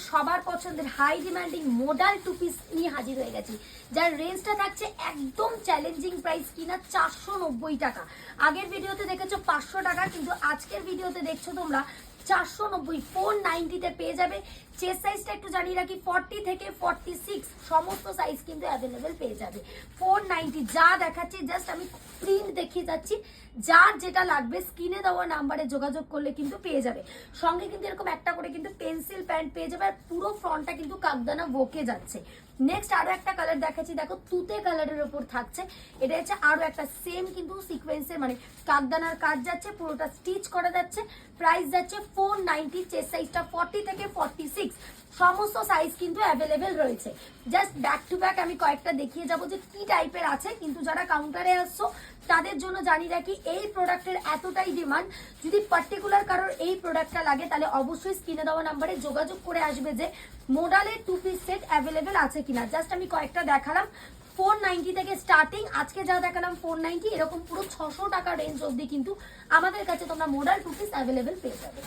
সবার পছন্দের high demanding model two piece নিয়ে হাজির হয়ে গেছি, যার রেঞ্জটা থাকছে একদম চ্যালেঞ্জিং প্রাইস কিনা 490 টাকা। আগের ভিডিওতে দেখেছো 500 টাকা, কিন্তু আজকের ভিডিওতে দেখছো তোমরা 490 490 পেয়ে যাবে। চেস্ট সাইজটা একটু জানিয়ে রাখি 40 থেকে 46 সমস্ত সাইজ কিন্তু অ্যাভেলেবেল পেয়ে যাবে। 490 যা দেখাচ্ছি জাস্ট আমি প্রিন্ট দেখিয়ে যাচ্ছি, যার যেটা লাগবে স্ক্রিনে দেওয়া নাম্বারে যোগাযোগ করলে কিন্তু পেয়ে যাবে। সঙ্গে কিন্তু এরকম একটা করে কিন্তু পেন্সিল প্যান্ট পেয়ে যাবে, আর পুরো ফ্রন্টটা কিন্তু কাকদানা বকে যাচ্ছে। নেক্সট আরো একটা কালার দেখাচ্ছি, দেখো তুতে কালারের উপর থাকছে। এটা হচ্ছে আরো একটা সেম কিন্তু সিকোয়েন্সের মানে কাকদানার কাজ যাচ্ছে, পুরোটা স্টিচ করা যাচ্ছে। প্রাইস যাচ্ছে 490, চেস্ট সাইজটা 40 থেকে 46 সমস্ত সাইজ কিন্তু অ্যাভেলেবেল রয়েছে। জাস্ট ব্যাক টু ব্যাক আমি কয়েকটা দেখিয়ে যাবো যে কি টাইপের আছে, কিন্তু যারা কাউন্টারে আসছো তাদের জন্য জানিয়ে রাখি এই প্রোডাক্টের এতটাই ডিমান্ড, যদি পার্টিকুলার কারোর এই প্রোডাক্টটা লাগে তাহলে অবশ্যই স্ক্রিনে দেওয়া নাম্বারে যোগাযোগ করে আসবে যে মোডালের 2 পিস সেট অ্যাভেলেবেল আছে কিনা। জাস্ট আমি কয়েকটা দেখালাম 490 থেকে স্টার্টিং, আজকে যা দেখালাম 490, এরকম পুরো 600 টাকা রেঞ্জ অবধি কিন্তু আমাদের কাছে তোমরা মোডাল 2 পিস অ্যাভেলেবেল পেয়ে যাবে।